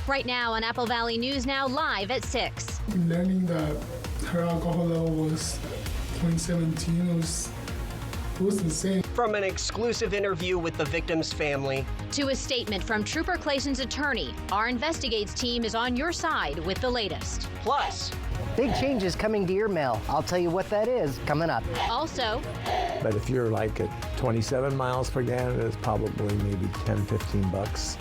Right now on Apple Valley News Now, live at 6. Learning that her alcohol level was 0.17, it was insane. From an exclusive interview with the victim's family to a statement from Trooper Clayton's attorney, our Investigates team is on your side with the latest. Plus, big changes coming to your mail. I'll tell you what that is coming up. Also, but if you're like at 27 miles per gallon, it's probably maybe 10, 15 bucks.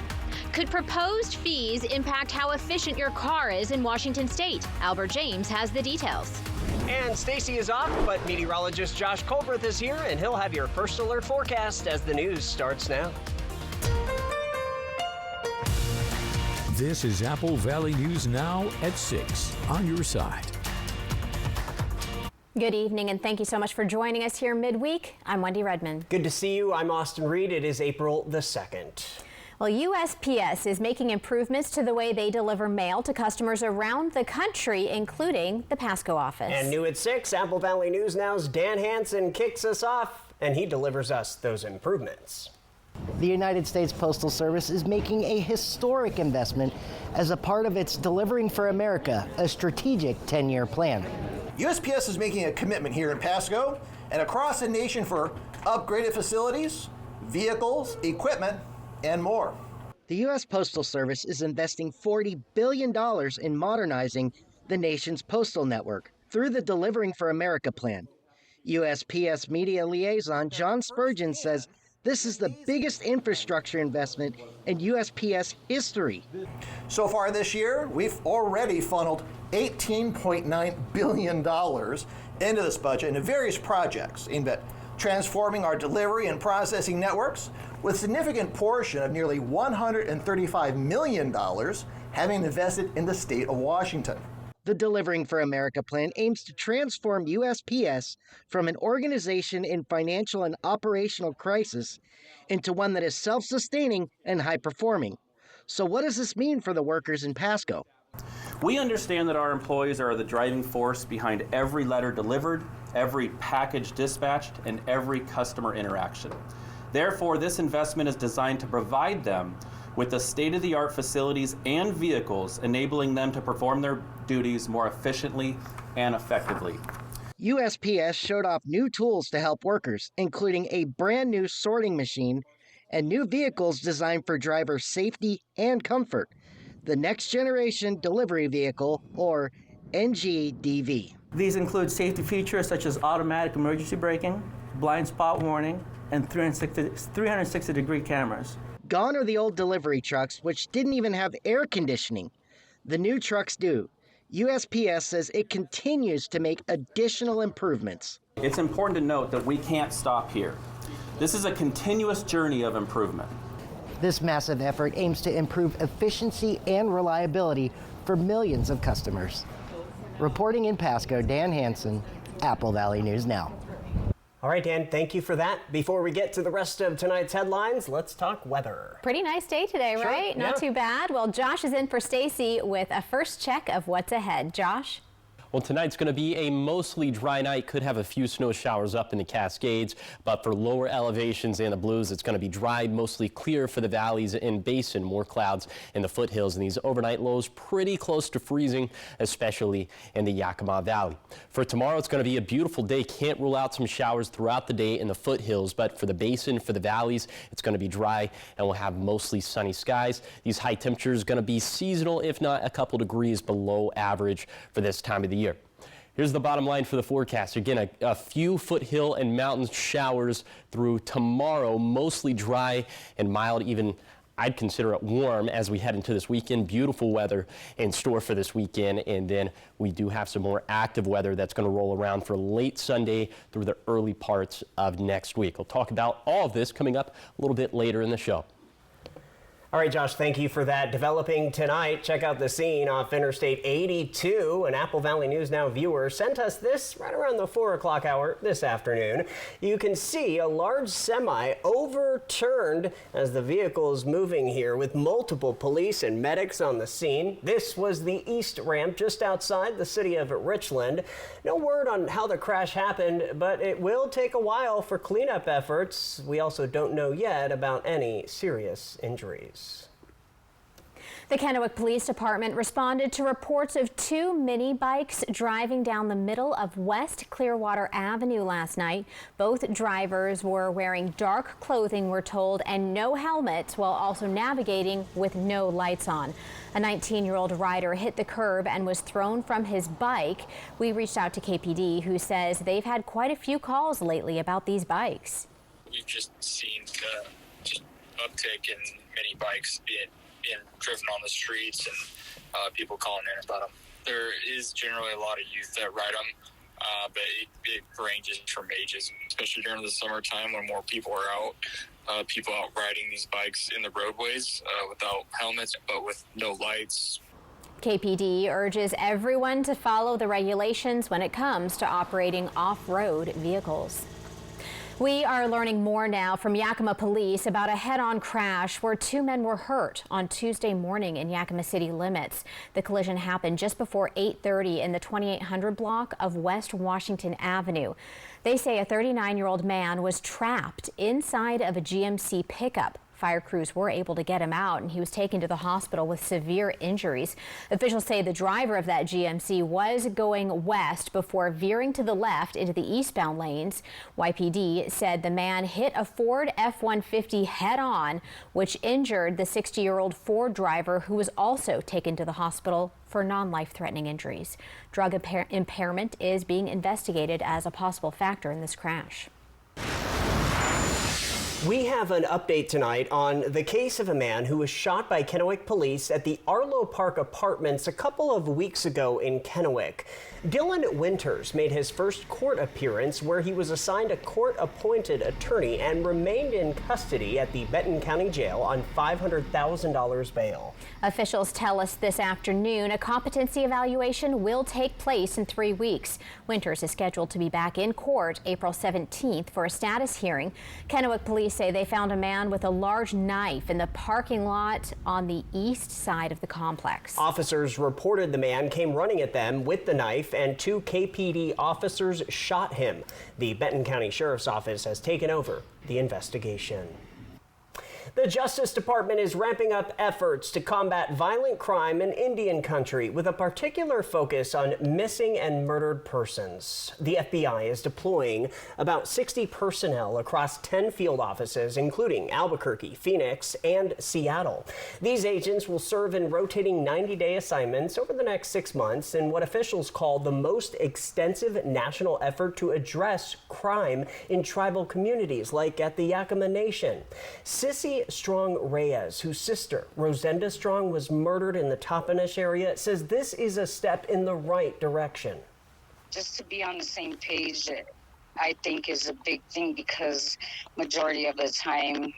Could proposed fees impact how efficient your car is in Washington State? Albert James has the details. And Stacy is off, but meteorologist Josh Colbreth is here, and he'll have your first alert forecast as the news starts now. This is Apple Valley News Now at 6 on your side. Good evening, and thank you so much for joining us here midweek. I'm Wendy Redman. Good to see you. I'm Austin Reed. It is April the 2nd. Well, USPS is making improvements to the way they deliver mail to customers around the country, including the Pasco office. And new at 6, Apple Valley News Now's Dan Hansen kicks us off, and he delivers us those improvements. The United States Postal Service is making a historic investment as a part of its Delivering for America, a strategic 10-year plan. USPS is making a commitment here in Pasco and across the nation for upgraded facilities, vehicles, equipment, and more. The U.S. Postal Service is investing $40 billion in modernizing the nation's postal network through the Delivering for America plan. USPS media liaison John Spurgeon says this is the biggest infrastructure investment in USPS history. So far this year, we've already funneled $18.9 billion into this budget into various projects aimed at transforming our delivery and processing networks, with a significant portion of nearly $135 million having invested in the state of Washington. The Delivering for America plan aims to transform USPS from an organization in financial and operational crisis into one that is self-sustaining and high-performing. So what does this mean for the workers in Pasco? We understand that our employees are the driving force behind every letter delivered, every package dispatched, and every customer interaction. Therefore, this investment is designed to provide them with the state-of-the-art facilities and vehicles, enabling them to perform their duties more efficiently and effectively. USPS showed off new tools to help workers, including a brand new sorting machine and new vehicles designed for driver safety and comfort, the Next Generation Delivery Vehicle, or NGDV. These include safety features such as automatic emergency braking, blind spot warning, and 360-degree cameras. Gone are the old delivery trucks, which didn't even have air conditioning. The new trucks do. USPS says it continues to make additional improvements. It's important to note that we can't stop here. This is a continuous journey of improvement. This massive effort aims to improve efficiency and reliability for millions of customers. Reporting in Pasco, Dan Hansen, Apple Valley News Now. All right, Dan, thank you for that. Before we get to the rest of tonight's headlines, let's talk weather. Pretty nice day today, Sure, right? yeah. Not too bad. Well, Josh is in for Stacy with a first check of what's ahead. Josh? Well, tonight's going to be a mostly dry night. Could have a few snow showers up in the Cascades, but for lower elevations and the Blues, it's going to be dry, mostly clear for the valleys and basin. More clouds in the foothills, and these overnight lows pretty close to freezing, especially in the Yakima Valley. For tomorrow, it's going to be a beautiful day. Can't rule out some showers throughout the day in the foothills, but for the basin, for the valleys, it's going to be dry, and we'll have mostly sunny skies. These high temperatures going to be seasonal, if not a couple degrees below average for this time of the year. Here's the bottom line for the forecast. Again, a few foothill and mountain showers through tomorrow, mostly dry and mild, even I'd consider it warm as we head into this weekend. Beautiful weather in store for this weekend, and then we do have some more active weather that's going to roll around for late Sunday through the early parts of next week. We'll talk about all of this coming up a little bit later in the show. All right, Josh, thank you for that. Developing tonight, check out the scene off Interstate 82. An Apple Valley News Now viewer sent us this right around the 4 o'clock hour this afternoon. You can see a large semi overturned as the vehicle is moving here with multiple police and medics on the scene. This was the east ramp just outside the city of Richland. No word on how the crash happened, but it will take a while for cleanup efforts. We also don't know yet about any serious injuries. The Kennewick Police Department responded to reports of two mini bikes driving down the middle of West Clearwater Avenue last night. Both drivers were wearing dark clothing, we're told, and no helmets, while also navigating with no lights on. A 19-year-old rider hit the curb and was thrown from his bike. We reached out to KPD, who says they've had quite a few calls lately about these bikes. We've just seen just uptick in mini bikes being driven on the streets and people calling in about them. There is generally a lot of youth that ride them, but it ranges from ages, especially during the summertime when more people are out. People out riding these bikes in the roadways without helmets, but with no lights. KPD urges everyone to follow the regulations when it comes to operating off-road vehicles. We are learning more now from Yakima police about a head-on crash where two men were hurt on Tuesday morning in Yakima city limits. The collision happened just before 8:30 in the 2800 block of West Washington Avenue. They say a 39-year-old man was trapped inside of a GMC pickup. Fire crews were able to get him out, and he was taken to the hospital with severe injuries. Officials say the driver of that GMC was going west before veering to the left into the eastbound lanes. YPD said the man hit a Ford F-150 head-on, which injured the 60-year-old Ford driver, who was also taken to the hospital for non-life-threatening injuries. Drug impairment is being investigated as a possible factor in this crash. We have an update tonight on the case of a man who was shot by Kennewick police at the Arlo Park Apartments a couple of weeks ago in Kennewick. Dylan Winters made his first court appearance where he was assigned a court-appointed attorney and remained in custody at the Benton County Jail on $500,000 bail. Officials tell us this afternoon a competency evaluation will take place in 3 weeks. Winters is scheduled to be back in court April 17th for a status hearing. Kennewick police say they found a man with a large knife in the parking lot on the east side of the complex. Officers reported the man came running at them with the knife, and two KPD officers shot him. The Benton County Sheriff's Office has taken over the investigation. The Justice Department is ramping up efforts to combat violent crime in Indian Country with a particular focus on missing and murdered persons. The FBI is deploying about 60 personnel across 10 field offices, including Albuquerque, Phoenix, and Seattle. These agents will serve in rotating 90-day assignments over the next 6 months in what officials call the most extensive national effort to address crime in tribal communities like at the Yakima Nation. Sissy Strong Reyes, whose sister, Rosenda Strong, was murdered in the Toppenish area, says this is a step in the right direction. Just to be on the same page, I think is a big thing, because majority of the time,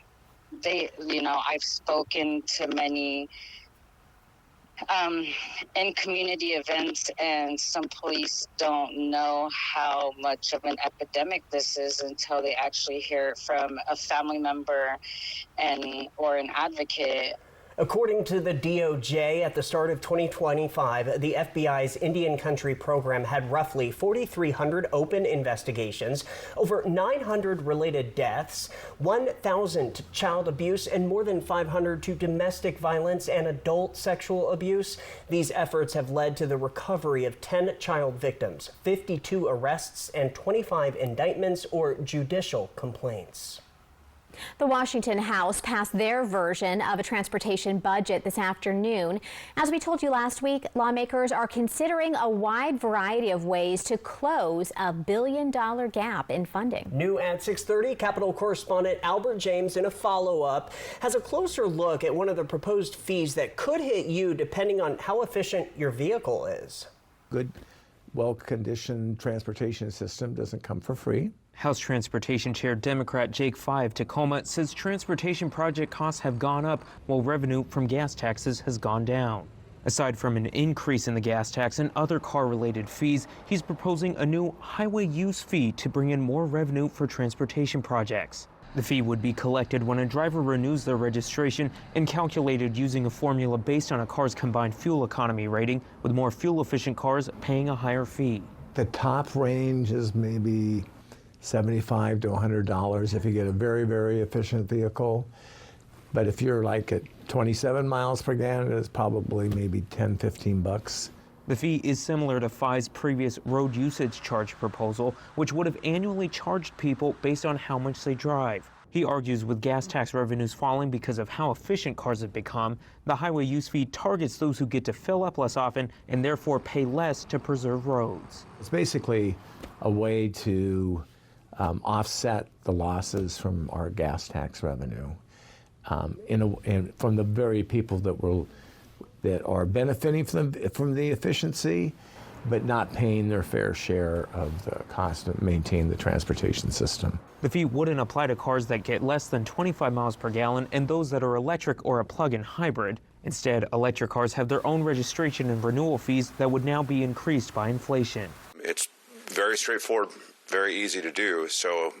I've spoken to many in community events, and some police don't know how much of an epidemic this is until they actually hear it from a family member or an advocate. According to the DOJ, at the start of 2025, the FBI's Indian Country program had roughly 4,300 open investigations, over 900 related deaths, 1,000 to child abuse, and more than 500 to domestic violence and adult sexual abuse. These efforts have led to the recovery of 10 child victims, 52 arrests, and 25 indictments or judicial complaints. The Washington House passed their version of a transportation budget this afternoon. As we told you last week, lawmakers are considering a wide variety of ways to close a billion-dollar gap in funding. New at 6:30, Capitol correspondent Albert James, in a follow-up, has a closer look at one of the proposed fees that could hit you depending on how efficient your vehicle is. Good, well-conditioned transportation system doesn't come for free. House Transportation Chair Democrat Jake Five Tacoma says transportation project costs have gone up while revenue from gas taxes has gone down. Aside from an increase in the gas tax and other car-related fees, he's proposing a new highway use fee to bring in more revenue for transportation projects. The fee would be collected when a driver renews their registration and calculated using a formula based on a car's combined fuel economy rating, with more fuel-efficient cars paying a higher fee. The top range is maybe $75 to $100 if you get a very, very efficient vehicle. But if you're like at 27 miles per gallon, it's probably maybe 10, 15 bucks. The fee is similar to FI's previous road usage charge proposal, which would have annually charged people based on how much they drive. He argues with gas tax revenues falling because of how efficient cars have become, the highway use fee targets those who get to fill up less often and therefore pay less to preserve roads. It's basically a way to offset the losses from our gas tax revenue and from the very people that are benefiting from the efficiency, but not paying their fair share of the cost to maintain the transportation system. The fee wouldn't apply to cars that get less than 25 miles per gallon and those that are electric or a plug-in hybrid. Instead, electric cars have their own registration and renewal fees that would now be increased by inflation. It's very straightforward, very easy to do, so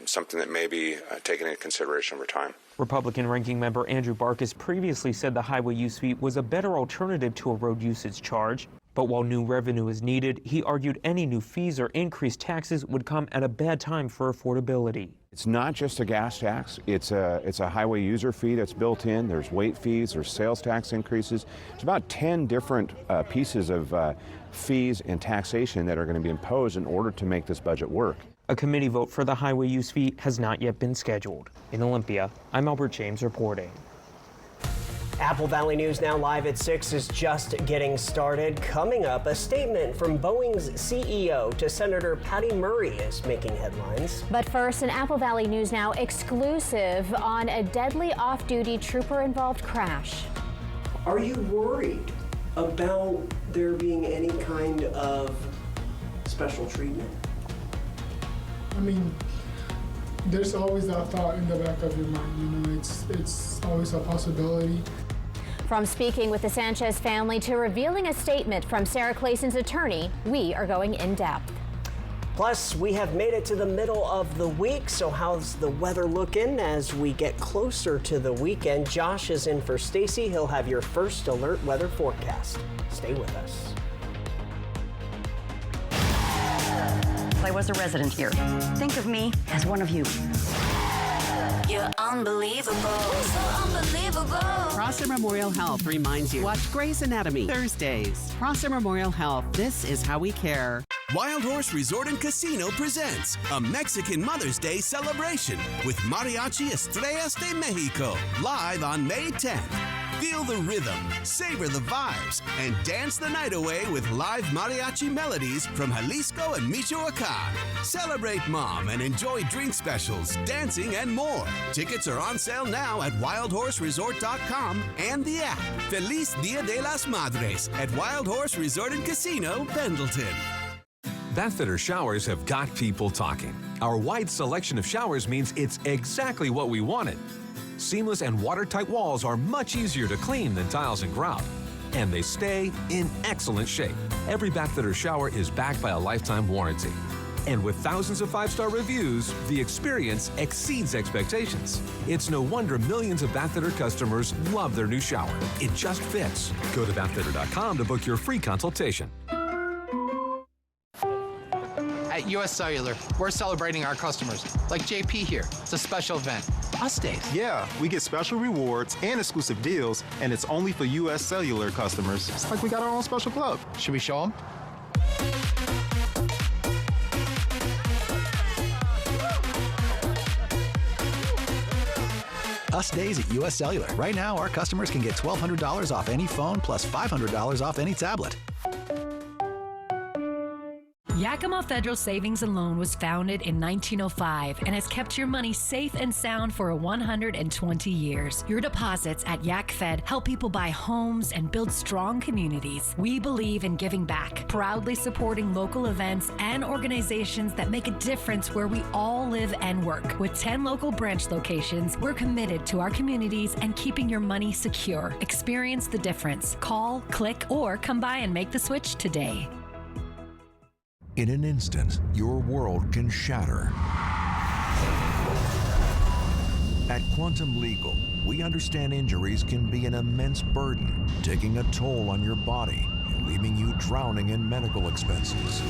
something that may be taken into consideration over time. Republican ranking member Andrew Barkis previously said the highway use fee was a better alternative to a road usage charge. But while new revenue is needed, he argued any new fees or increased taxes would come at a bad time for affordability. It's not just a gas tax, it's a highway user fee that's built in. There's weight fees, there's sales tax increases. There's about 10 different pieces of fees and taxation that are going to be imposed in order to make this budget work. A committee vote for the highway use fee has not yet been scheduled. In Olympia, I'm Albert James reporting. Apple Valley News Now live at 6 is just getting started. Coming up, a statement from Boeing's CEO to Senator Patty Murray is making headlines. But first, an Apple Valley News Now exclusive on a deadly off-duty trooper-involved crash. Are you worried about there being any kind of special treatment? I mean, there's always that thought in the back of your mind, you know, it's always a possibility. From speaking with the Sanchez family to revealing a statement from Sarah Clayson's attorney, we are going in depth. Plus, we have made it to the middle of the week, so how's the weather looking as we get closer to the weekend? Josh is in for Stacy. He'll have your first alert weather forecast. Stay with us. I was a resident here. Think of me as one of you. You're unbelievable. So unbelievable. Prosser Memorial Health reminds you, watch Grey's Anatomy Thursdays. Prosser Memorial Health, this is how we care. Wild Horse Resort and Casino presents a Mexican Mother's Day celebration with Mariachi Estrellas de Mexico, live on May 10th. Feel the rhythm, savor the vibes, and dance the night away with live mariachi melodies from Jalisco and Michoacan. Celebrate Mom and enjoy drink specials, dancing, and more. Tickets are on sale now at wildhorseresort.com and the app. Feliz Dia de las Madres at Wild Horse Resort and Casino, Pendleton. Bathfitter showers have got people talking. Our wide selection of showers means it's exactly what we wanted. Seamless and watertight walls are much easier to clean than tiles and grout. And they stay in excellent shape. Every Bathfitter shower is backed by a lifetime warranty. And with thousands of 5-star reviews, the experience exceeds expectations. It's no wonder millions of Bathfitter customers love their new shower. It just fits. Go to bathfitter.com to book your free consultation. At US Cellular, we're celebrating our customers, like JP here. It's a special event. Us days. Yeah, we get special rewards and exclusive deals, and it's only for US Cellular customers. It's like we got our own special club. Should we show them? Us Days at US Cellular. Right now, our customers can get $1,200 off any phone plus $500 off any tablet. Yakima Federal Savings and Loan was founded in 1905 and has kept your money safe and sound for 120 years. Your deposits at YakFed help people buy homes and build strong communities. We believe in giving back, proudly supporting local events and organizations that make a difference where we all live and work. With 10 local branch locations, we're committed to our communities and keeping your money secure. Experience the difference. Call, click, or come by and make the switch today. In an instant, your world can shatter. At Quantum Legal, we understand injuries can be an immense burden, taking a toll on your body and leaving you drowning in medical expenses.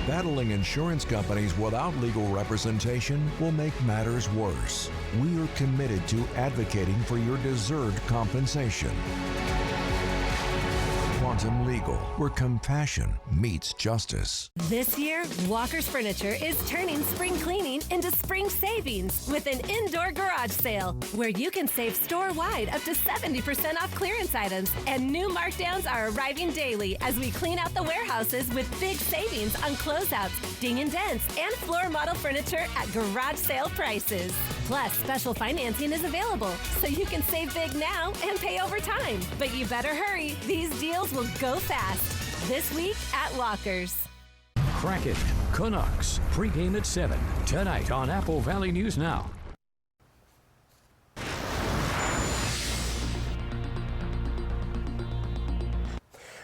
Battling insurance companies without legal representation will make matters worse. We are committed to advocating for your deserved compensation. Quantum Legal, where compassion meets justice. This year, Walker's Furniture is turning spring cleaning into spring savings with an indoor garage sale where you can save store-wide up to 70% off clearance items. And new markdowns are arriving daily as we clean out the warehouses with big savings on closeouts, ding and dents, and floor model furniture at garage sale prices. Plus, special financing is available, so you can save big now and pay over time. But you better hurry. These deals will go fast. This week at Walker's. Kraken, Canucks, pregame at 7, tonight on Apple Valley News Now.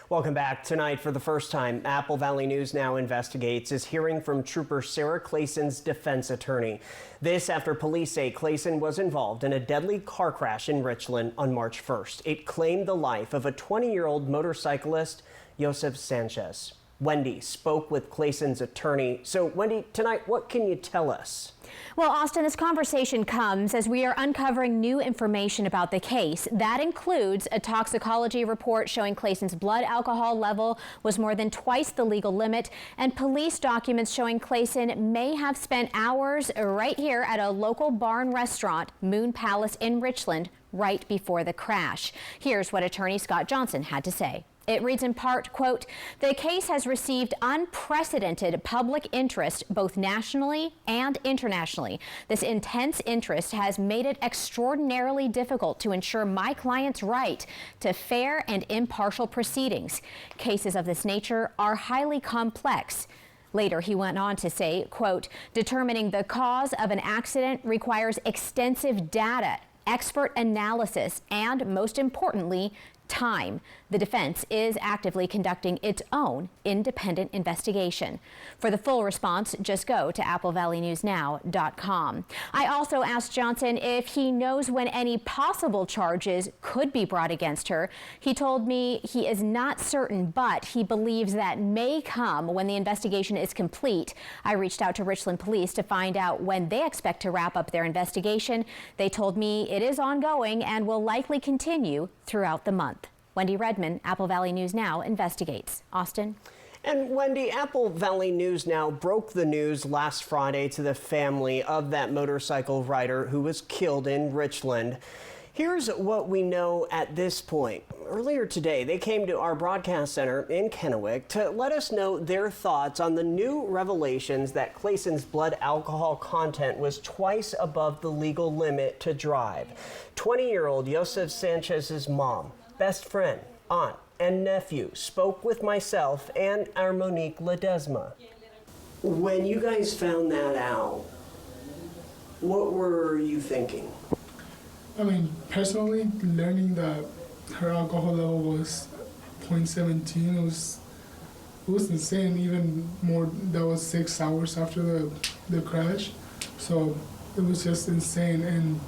Welcome back. Tonight, for the first time, Apple Valley News Now Investigates is hearing from Trooper Sarah Clayson's defense attorney. This after police say Clayson was involved in a deadly car crash in Richland on March 1st. It claimed the life of a 20-year-old motorcyclist, Joseph Sanchez. Wendy spoke with Clayson's attorney. So, Wendy, tonight, what can you tell us? Well, Austin, this conversation comes as we are uncovering new information about the case. That includes a toxicology report showing Clayson's blood alcohol level was more than twice the legal limit, and police documents showing Clayson may have spent hours right here at a local bar and restaurant, Moon Palace in Richland, right before the crash. Here's what attorney Scott Johnson had to say. It reads in part, quote, "The case has received unprecedented public interest both nationally and internationally. This intense interest has made it extraordinarily difficult to ensure my client's right to fair and impartial proceedings. Cases of this nature are highly complex." Later, he went on to say, quote, "Determining the cause of an accident requires extensive data, expert analysis, and most importantly, time. The defense is actively conducting its own independent investigation. For the full response, just go to applevalleyNewsNow.com. I also asked Johnson if he knows when any possible charges could be brought against her. He told me he is not certain, but he believes that may come when the investigation is complete. I reached out to Richland Police to find out when they expect to wrap up their investigation. They told me it is ongoing and will likely continue throughout the month. Wendy Redman, Apple Valley News Now investigates. Austin? And Wendy, Apple Valley News Now broke the news last Friday to the family of that motorcycle rider who was killed in Richland. Here's what we know at this point. Earlier today, they came to our broadcast center in Kennewick to let us know their thoughts on the new revelations that Clayson's blood alcohol content was twice above the legal limit to drive. 20-year-old Joseph Sanchez's mom, best friend, aunt, and nephew spoke with myself and our Monique Ledesma. When you guys found that out, what were you thinking? I mean, personally, learning that her alcohol level was 0.17, it was insane. Even more, that was 6 hours after the crash. So it was just insane, and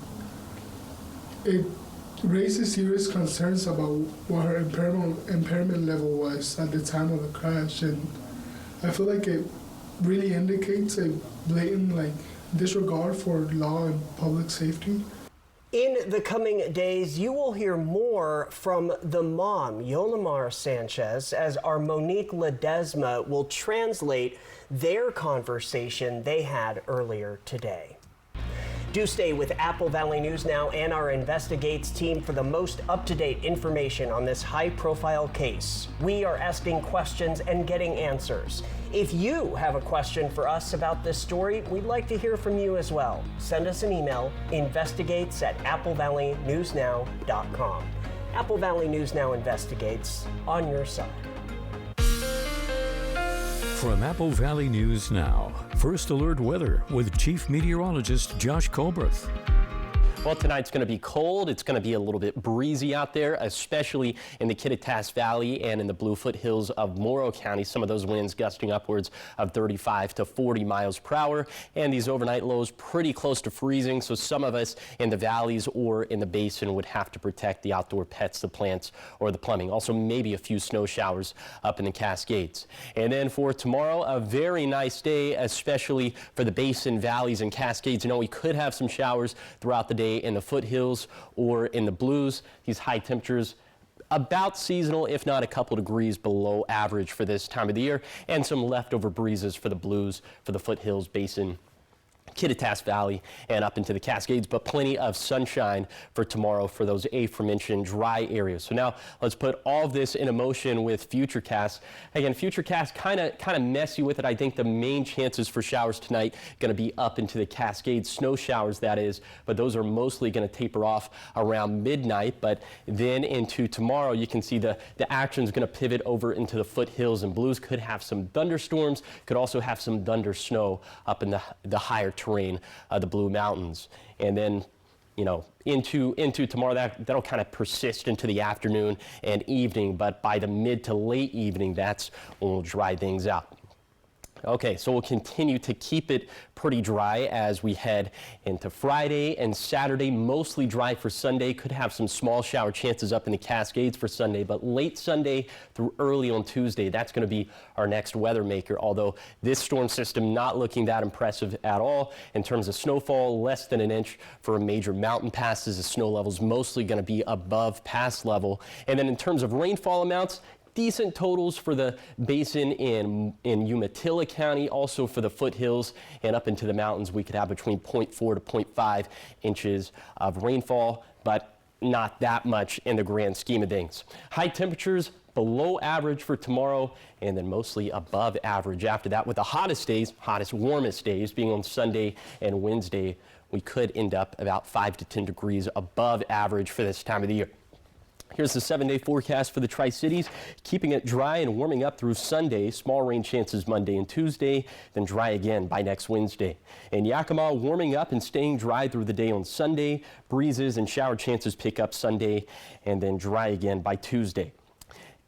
it raises serious concerns about what her impairment level was at the time of the crash, and I feel like it really indicates a blatant disregard for law and public safety. In the coming days, you will hear more from the mom, Yolimar Sanchez, as our Monique Ledesma will translate their conversation they had earlier today. Do stay with Apple Valley News Now and our Investigates team for the most up-to-date information on this high-profile case. We are asking questions and getting answers. If you have a question for us about this story, we'd like to hear from you as well. Send us an email, investigates@applevalleyNewsNow.com. Apple Valley News Now investigates on your side. From Apple Valley News Now, First Alert Weather with Chief Meteorologist Josh Colbreth. Well, tonight's going to be cold. It's going to be a little bit breezy out there, especially in the Kittitas Valley and in the Bluefoot Hills of Morrow County. Some of those winds gusting upwards of 35 to 40 miles per hour. And these overnight lows pretty close to freezing. So some of us in the valleys or in the basin would have to protect the outdoor pets, the plants, or the plumbing. Also, maybe a few snow showers up in the Cascades. And then for tomorrow, a very nice day, especially for the basin, valleys, and Cascades. You know, we could have some showers throughout the day in the foothills or in the blues. These high temperatures about seasonal, if not a couple degrees below average for this time of the year, and some leftover breezes for the blues, for the foothills, basin, Kittitas Valley, and up into the Cascades, but plenty of sunshine for tomorrow for those aforementioned dry areas. So now let's put all of this into motion with Futurecast. Again, Futurecast kind of messy with it. I think the main chances for showers tonight going to be up into the Cascades, snow showers that is, but those are mostly going to taper off around midnight. But then into tomorrow, you can see the action is going to pivot over into the foothills and blues. Could have some thunderstorms, could also have some thunder snow up in the higher terrain, the Blue Mountains. And then, you know, into tomorrow, that'll kind of persist into the afternoon and evening, but by the mid to late evening, that's when we'll dry things out. Okay, so we'll continue to keep it pretty dry as we head into Friday and Saturday. Mostly dry for Sunday. Could have some small shower chances up in the Cascades for Sunday, but late Sunday through early on Tuesday, that's going to be our next weather maker. Although this storm system not looking that impressive at all in terms of snowfall, less than an inch for major mountain passes. The snow level's mostly going to be above pass level. And then in terms of rainfall amounts, decent totals for the basin in Umatilla County, also for the foothills and up into the mountains. We could have between 0.4 to 0.5 inches of rainfall, but not that much in the grand scheme of things. High temperatures below average for tomorrow, and then mostly above average after that, with the hottest days, warmest days being on Sunday and Wednesday. We could end up about 5 to 10 degrees above average for this time of the year. Here's the 7-day forecast for the Tri-Cities, keeping it dry and warming up through Sunday. Small rain chances Monday and Tuesday, then dry again by next Wednesday. In Yakima, warming up and staying dry through the day on Sunday. Breezes and shower chances pick up Sunday and then dry again by Tuesday.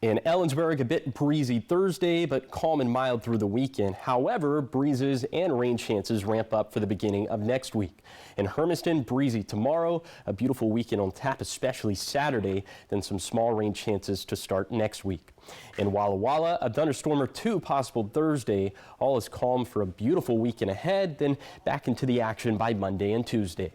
In Ellensburg, a bit breezy Thursday, but calm and mild through the weekend. However, breezes and rain chances ramp up for the beginning of next week. In Hermiston, breezy tomorrow, a beautiful weekend on tap, especially Saturday, then some small rain chances to start next week. In Walla Walla, a thunderstorm or two possible Thursday. All is calm for a beautiful weekend ahead, then back into the action by Monday and Tuesday.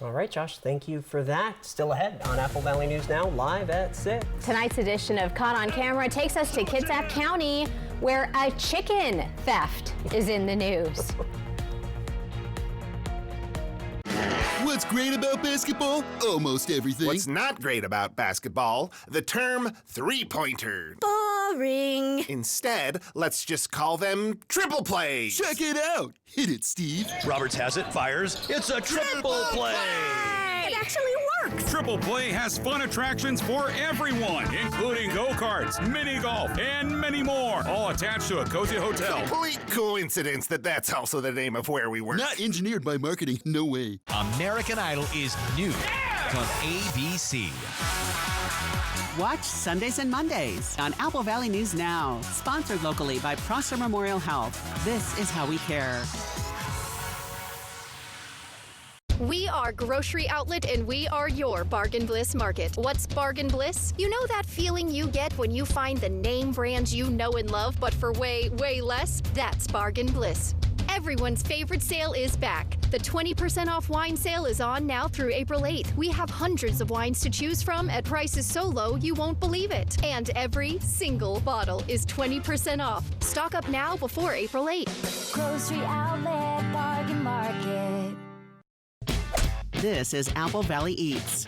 All right, Josh, thank you for that. Still ahead on Apple Valley News Now, live at 6. Tonight's edition of Caught on Camera takes us to Kitsap County, where a chicken theft is in the news. What's great about basketball? Almost everything. What's not great about basketball? The term three-pointer. Boring. Instead, let's just call them triple plays. Check it out. Hit it, Steve. Roberts has it, fires. It's a triple play. It actually works. Triple Play has fun attractions for everyone, including go-karts, mini golf, and many more, all attached to a cozy hotel. Complete coincidence that that's also the name of where we work. Not engineered by marketing, no way. American Idol is new on ABC. Watch Sundays and Mondays on Apple Valley News Now. Sponsored locally by Prosser Memorial Health. This is how we care. We are Grocery Outlet and we are your Bargain Bliss Market. What's Bargain Bliss? You know that feeling you get when you find the name brands you know and love, but for way, way less? That's Bargain Bliss. Everyone's favorite sale is back. The 20% off wine sale is on now through April 8th. We have hundreds of wines to choose from at prices so low you won't believe it. And every single bottle is 20% off. Stock up now before April 8th. Grocery Outlet Bargain Market. This is Apple Valley Eats.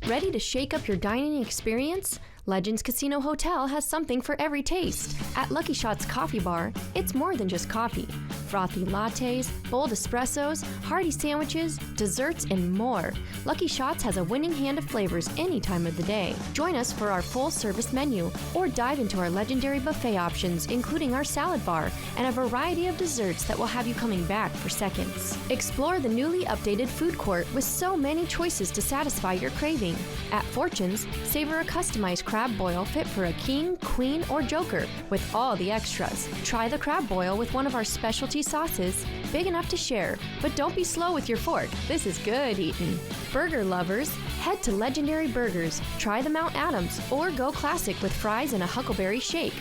Ready to shake up your dining experience? Legends Casino Hotel has something for every taste. At Lucky Shot's Coffee Bar, it's more than just coffee. Frothy lattes, bold espressos, hearty sandwiches, desserts, and more. Lucky Shots has a winning hand of flavors any time of the day. Join us for our full-service menu, or dive into our legendary buffet options, including our salad bar and a variety of desserts that will have you coming back for seconds. Explore the newly updated food court with so many choices to satisfy your craving. At Fortune's, savor a customized crab boil fit for a king, queen, or joker with all the extras. Try the crab boil with one of our specialty sauces, big enough to share, but don't be slow with your fork. This is good eating. Burger lovers, head to Legendary Burgers. Try the Mount Adams or go classic with fries and a Huckleberry shake.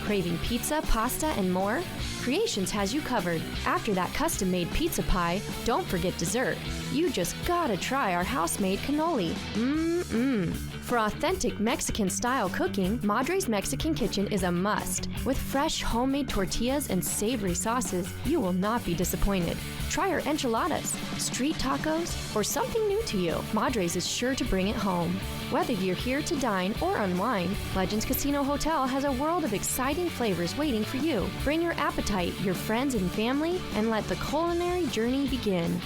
Craving pizza, pasta, and more? Creations has you covered. After that custom-made pizza pie, don't forget dessert. You just gotta try our house-made cannoli. Mmm. For authentic Mexican-style cooking, Madre's Mexican Kitchen is a must. With fresh homemade tortillas and savory sauces, you will not be disappointed. Try our enchiladas, street tacos, or something new to you. Madre's is sure to bring it home. Whether you're here to dine or unwind, Legends Casino Hotel has a world of exciting flavors waiting for you. Bring your appetite, your friends and family, and let the culinary journey begin.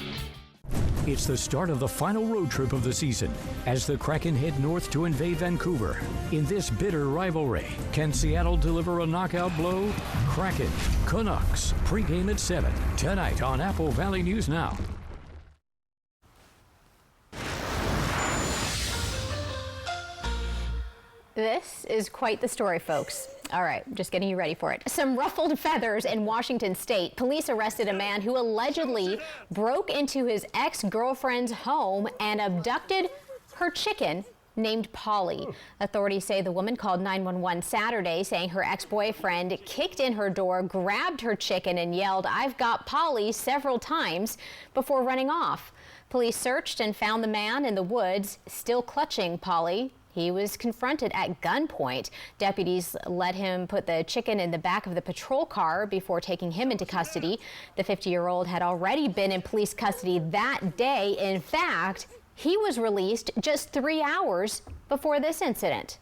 It's the start of the final road trip of the season as the Kraken head north to invade Vancouver. In this bitter rivalry, can Seattle deliver a knockout blow? Kraken, Canucks, pregame at 7 tonight on Apple Valley News Now. This is quite the story, folks. All right, just getting you ready for it. Some ruffled feathers in Washington State. Police arrested a man who allegedly broke into his ex-girlfriend's home and abducted her chicken named Polly. Authorities say the woman called 911 Saturday saying her ex-boyfriend kicked in her door, grabbed her chicken and yelled, "I've got Polly," several times before running off. Police searched and found the man in the woods, still clutching Polly. He was confronted at gunpoint. Deputies let him put the chicken in the back of the patrol car before taking him into custody. The 50-year-old had already been in police custody that day. In fact, he was released just 3 hours before this incident.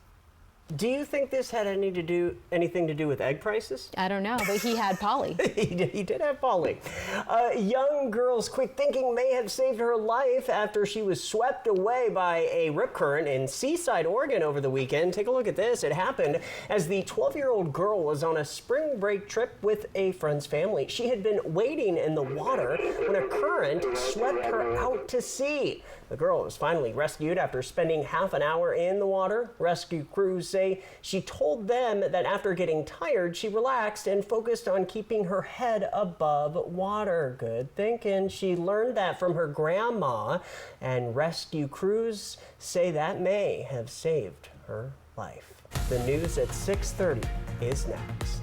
Do you think this had anything to do with egg prices? I don't know, but he had Polly. He did have Polly. A young girl's quick thinking may have saved her life after she was swept away by a rip current in Seaside, Oregon over the weekend. Take a look at this. It happened as the 12-year-old girl was on a spring break trip with a friend's family. She had been wading in the water when a current swept her out to sea. The girl was finally rescued after spending half an hour in the water. Rescue crews say she told them that after getting tired, she relaxed and focused on keeping her head above water. Good thinking. She learned that from her grandma, and rescue crews say that may have saved her life. The news at 6:30 is next.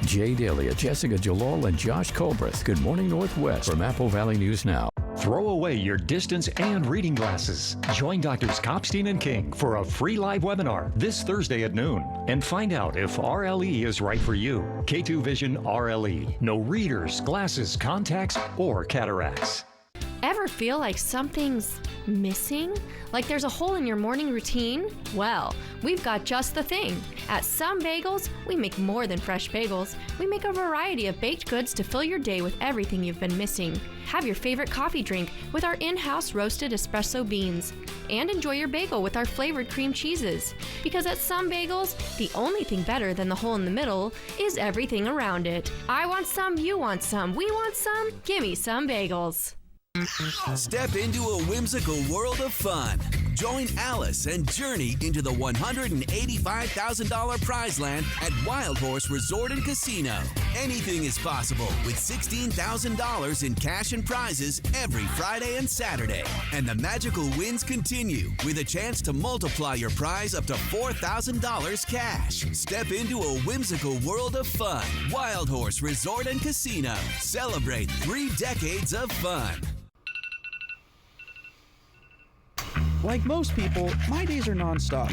Jay Dalia, Jessica Jalal, and Josh Colbreth. Good morning, Northwest from Apple Valley News Now. Throw away your distance and reading glasses. Join Drs. Kopstein and King for a free live webinar this Thursday at noon and find out if RLE is right for you. K2 Vision RLE. No readers, glasses, contacts, or cataracts. Ever feel like something's missing? Like there's a hole in your morning routine? Well, we've got just the thing. At Some Bagels, we make more than fresh bagels. We make a variety of baked goods to fill your day with everything you've been missing. Have your favorite coffee drink with our in-house roasted espresso beans. And enjoy your bagel with our flavored cream cheeses. Because at Some Bagels, the only thing better than the hole in the middle is everything around it. I want some, you want some, we want some. Gimme Some Bagels. Step into a whimsical world of fun. Join Alice and journey into the $185,000 prize land at Wild Horse Resort and Casino. Anything is possible with $16,000 in cash and prizes every Friday and Saturday. And the magical wins continue with a chance to multiply your prize up to $4,000 cash. Step into a whimsical world of fun. Wild Horse Resort and Casino. Celebrate 3 decades of fun. Like most people, my days are nonstop.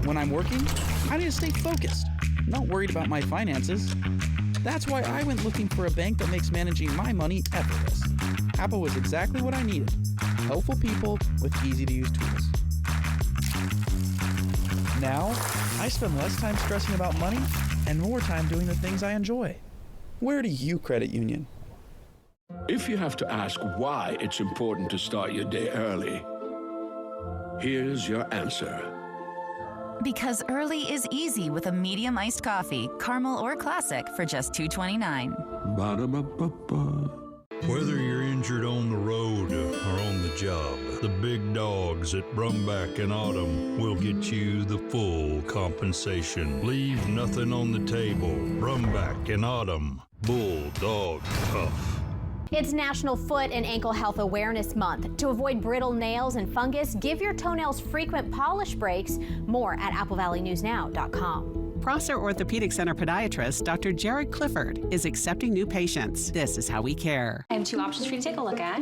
When I'm working, I need to stay focused, not worried about my finances. That's why I went looking for a bank that makes managing my money effortless. Apple was exactly what I needed. helpful people with easy-to-use tools. Now, I spend less time stressing about money and more time doing the things I enjoy. Where do you credit union? If you have to ask why it's important to start your day early, here's your answer. Because early is easy with a medium iced coffee, caramel or classic for just $2.29. Ba-da-ba-ba-ba. Whether you're injured on the road or on the job, the big dogs at Brumback and Autumn will get you the full compensation. Leave nothing on the table. Brumback and Autumn. Bulldog tough. It's National Foot and Ankle Health Awareness Month. To avoid brittle nails and fungus, give your toenails frequent polish breaks. More at AppleValleyNewsNow.com. Prosser Orthopedic Center podiatrist Dr. Jared Clifford is accepting new patients. This is how we care. I have 2 options for you to take a look at.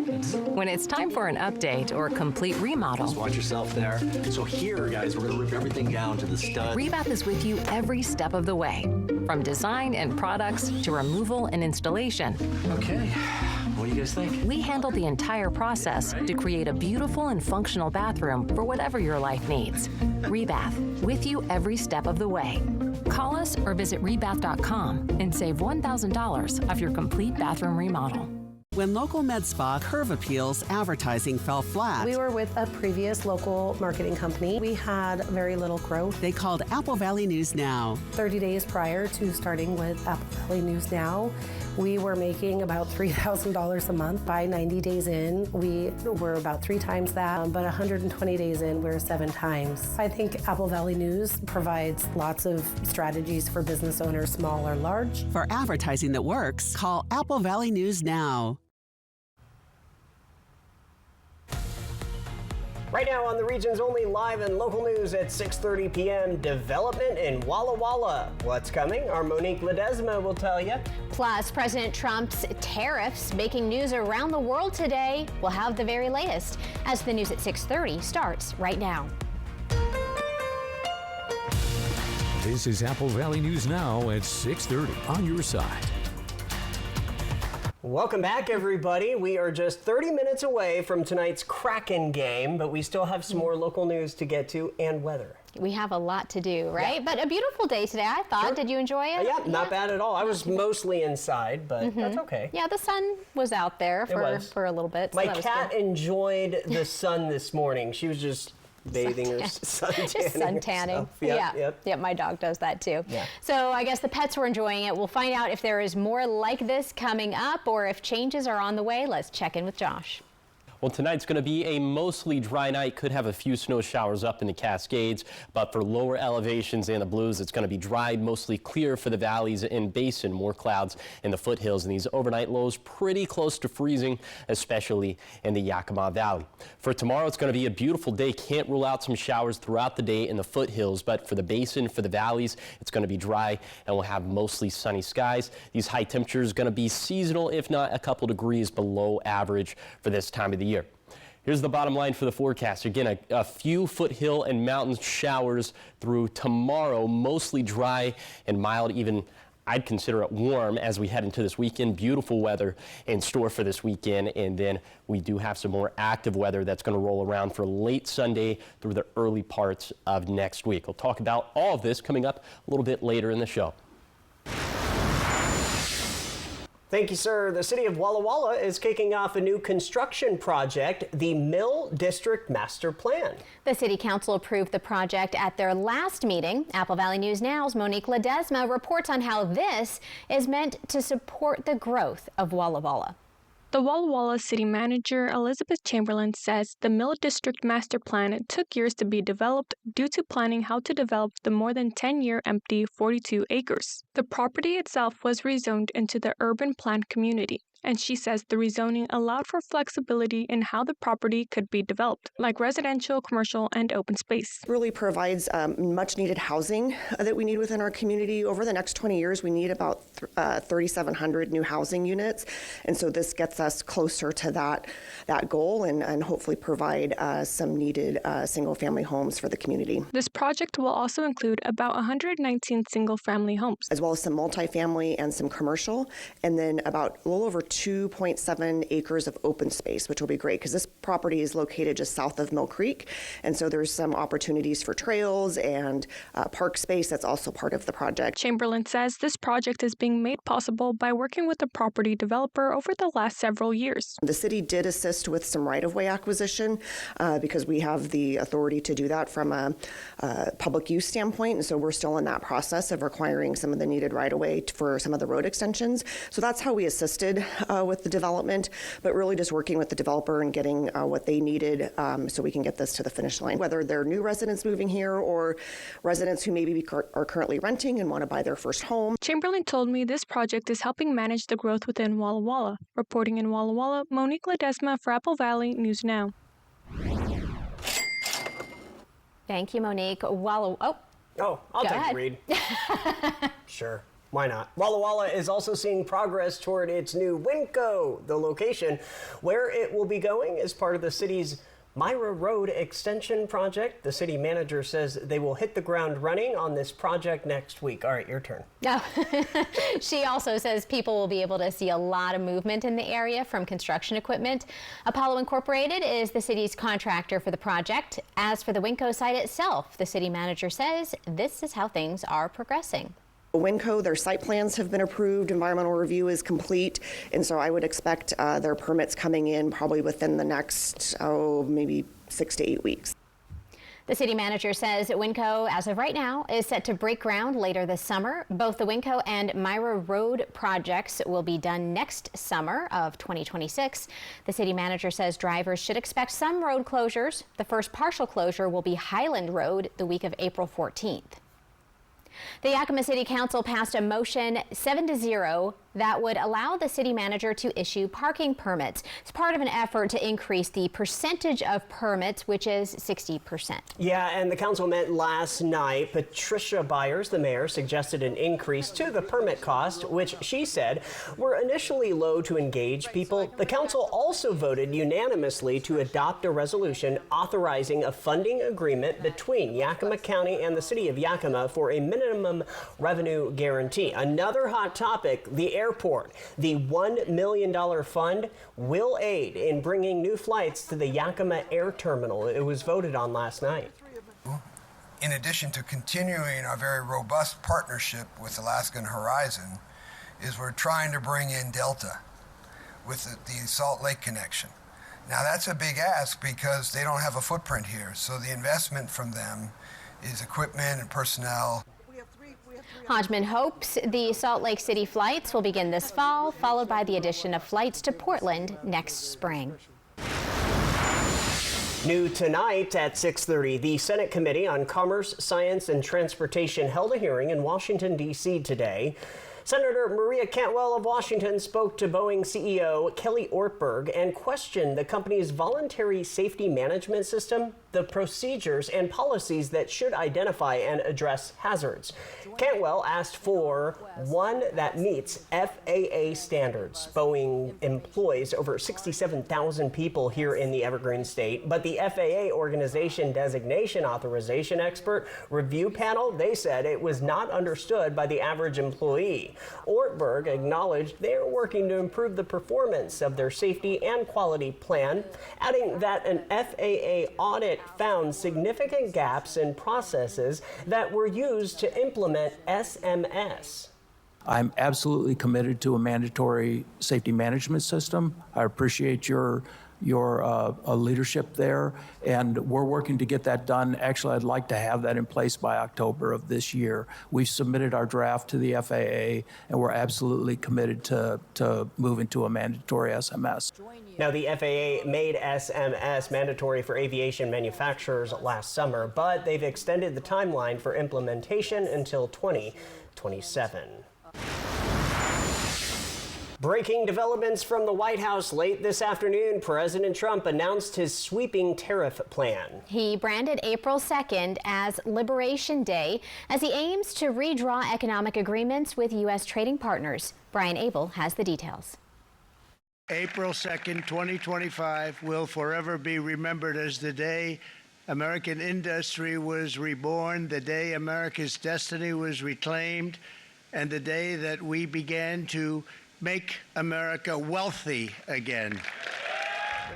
When it's time for an update or complete remodel. Just watch yourself there. So here, guys, we're gonna rip everything down to the stud. Rebath is with you every step of the way, from design and products to removal and installation. Okay, what do you guys think? We handle the entire process to create a beautiful and functional bathroom for whatever your life needs. Rebath, with you every step of the way. Call us or visit rebath.com and save $1,000 off your complete bathroom remodel. When local med spa Curve Appeals advertising fell flat, we were with a previous local marketing company. We had very little growth. They called Apple Valley News Now. 30 days prior to starting with Apple Valley News Now, we were making about $3,000 a month. By 90 days in, we were about 3 times that, but 120 days in, we're 7 times. I think Apple Valley News provides lots of strategies for business owners, small or large. For advertising that works, call Apple Valley News Now. Right now on the region's only live and local news at 6:30 p.m. Development in Walla Walla. What's coming? Our Monique Ledesma will tell you. Plus, President Trump's tariffs making news around the world today. We'll have the very latest as the news at 6:30 starts right now. This is Apple Valley News Now at 6:30 on your side. Welcome back, everybody. We are just 30 minutes away from tonight's Kraken game, but we still have some more local news to get to and weather. We have a lot to do, right? Yeah. But a beautiful day today, I thought. Sure. Did you enjoy it? Yeah, not bad at all. I was mostly inside, but that's okay. Yeah, the sun was out there for a little bit. So my cat enjoyed the sun this morning. She was just bathing or suntanning. Just suntanning. Yep, my dog does that too. Yeah. So I guess the pets were enjoying it. We'll find out if there is more like this coming up or if changes are on the way. Let's check in with Josh. Well, tonight's going to be a mostly dry night. Could have a few snow showers up in the Cascades, but for lower elevations and the Blues, it's going to be dry, mostly clear for the valleys and basin. More clouds in the foothills, and these overnight lows pretty close to freezing, especially in the Yakima Valley. For tomorrow, it's going to be a beautiful day. Can't rule out some showers throughout the day in the foothills, but for the basin, for the valleys, it's going to be dry, and we'll have mostly sunny skies. These high temperatures going to be seasonal, if not a couple degrees below average for this time of the year. Here's the bottom line for the forecast. Again, a few foothill and mountain showers through tomorrow, mostly dry and mild, even I'd consider it warm as we head into this weekend. Beautiful weather in store for this weekend, and then we do have some more active weather that's going to roll around for late Sunday through the early parts of next week. We'll talk about all of this coming up a little bit later in the show. Thank you, sir. The city of Walla Walla is kicking off a new construction project, the Mill District Master Plan. The city council approved the project at their last meeting. Apple Valley News Now's Monique Ledesma reports on how this is meant to support the growth of Walla Walla. The Walla Walla City Manager, Elizabeth Chamberlain, says the Mill District Master Plan took years to be developed due to planning how to develop the more than 10-year empty 42 acres. The property itself was rezoned into the urban planned community, and she says the rezoning allowed for flexibility in how the property could be developed, like residential, commercial, and open space. Really provides much needed housing that we need within our community. Over the next 20 years, we need about 3,700 new housing units, and so this gets us closer to that goal and hopefully provide some needed single-family homes for the community. This project will also include about 119 single-family homes, as well as some multifamily and some commercial, and then about a little over 2.7 acres of open space, which will be great because this property is located just south of Mill Creek. And so there's some opportunities for trails and park space that's also part of the project. Chamberlain says this project is being made possible by working with the property developer over the last several years. The city did assist with some right-of-way acquisition because we have the authority to do that from a public use standpoint. And so we're still in that process of acquiring some of the needed right-of-way for some of the road extensions. So that's how we assisted with the development, but really just working with the developer and getting what they needed so we can get this to the finish line. Whether they're new residents moving here or residents who maybe are currently renting and want to buy their first home. Chamberlain told me this project is helping manage the growth within Walla Walla. Reporting in Walla Walla, Monique Ledesma for Apple Valley News Now. Thank you, Monique. I'll take the read. Sure. Why not? Walla Walla is also seeing progress toward its new Winco, the location where it will be going as part of the city's Myra Road extension project. The city manager says they will hit the ground running on this project next week. All right, your turn. She also says people will be able to see a lot of movement in the area from construction equipment. Apollo Incorporated is the city's contractor for the project. As for the Winco site itself, the city manager says this is how things are progressing. Winco, their site plans have been approved, environmental review is complete, and so I would expect their permits coming in probably within the next, maybe 6 to 8 weeks. The city manager says Winco, as of right now, is set to break ground later this summer. Both the Winco and Myra Road projects will be done next summer of 2026. The city manager says drivers should expect some road closures. The first partial closure will be Highland Road the week of April 14th. The Yakima City Council passed a motion 7-0 that would allow the city manager to issue parking permits. It's part of an effort to increase the percentage of permits, which is 60%. Yeah, and the council met last night. Patricia Byers, the mayor, suggested an increase to the permit cost, which she said were initially low to engage people. The council also voted unanimously to adopt a resolution authorizing a funding agreement between Yakima County and the city of Yakima for a minimum revenue guarantee. Another hot topic, the airport. The $1 million fund will aid in bringing new flights to the Yakima Air Terminal. It was voted on last night. In addition to continuing our very robust partnership with Alaskan Horizon, is we're trying to bring in Delta with the Salt Lake connection. Now that's a big ask because they don't have a footprint here, so the investment from them is equipment and personnel. Hodgman hopes the Salt Lake City flights will begin this fall, followed by the addition of flights to Portland next spring. New tonight at 6:30, the Senate Committee on Commerce, Science, and Transportation held a hearing in Washington, D.C. today. Senator Maria Cantwell of Washington spoke to Boeing CEO Kelly Ortberg and questioned the company's voluntary safety management system, the procedures and policies that should identify and address hazards. Cantwell asked for one that meets FAA standards. Boeing employs over 67,000 people here in the Evergreen State, but the FAA Organization Designation Authorization Expert Review Panel, they said it was not understood by the average employee. Ortberg acknowledged they are working to improve the performance of their safety and quality plan, adding that an FAA audit found significant gaps in processes that were used to implement SMS. I'm absolutely committed to a mandatory safety management system. I appreciate your leadership there, and we're working to get that done. Actually, I'd like to have that in place by October of this year. We've submitted our draft to the FAA, and we're absolutely committed to moving to a mandatory SMS. Now, the FAA made SMS mandatory for aviation manufacturers last summer, but they've extended the timeline for implementation until 2027. Breaking developments from the White House late this afternoon, President Trump announced his sweeping tariff plan. He branded April 2nd as Liberation Day as he aims to redraw economic agreements with U.S. trading partners. Brian Abel has the details. April 2nd, 2025 will forever be remembered as the day American industry was reborn, the day America's destiny was reclaimed, and the day that we began to make America wealthy again.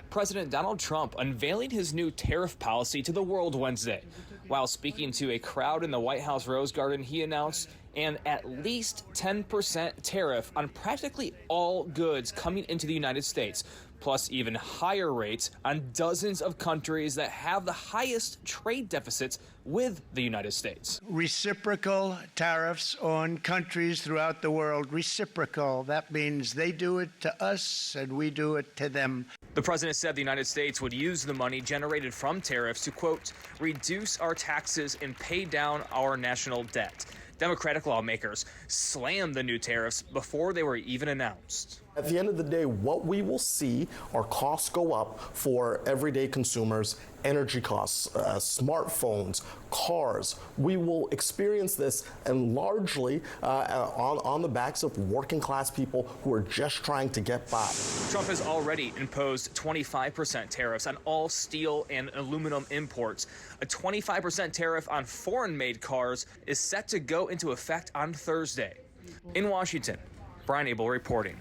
President Donald Trump unveiling his new tariff policy to the world Wednesday. While speaking to a crowd in the White House Rose Garden, he announced an at least 10% tariff on practically all goods coming into the United States, plus even higher rates on dozens of countries that have the highest trade deficits with the United States. Reciprocal tariffs on countries throughout the world. Reciprocal. That means they do it to us and we do it to them. The president said the United States would use the money generated from tariffs to, quote, reduce our taxes and pay down our national debt. Democratic lawmakers slammed the new tariffs before they were even announced. At the end of the day, what we will see are costs go up for everyday consumers, energy costs, smartphones, cars. We will experience this, and largely on the backs of working class people who are just trying to get by. Trump has already imposed 25% tariffs on all steel and aluminum imports. A 25% tariff on foreign-made cars is set to go into effect on Thursday. In Washington, Brian Abel reporting.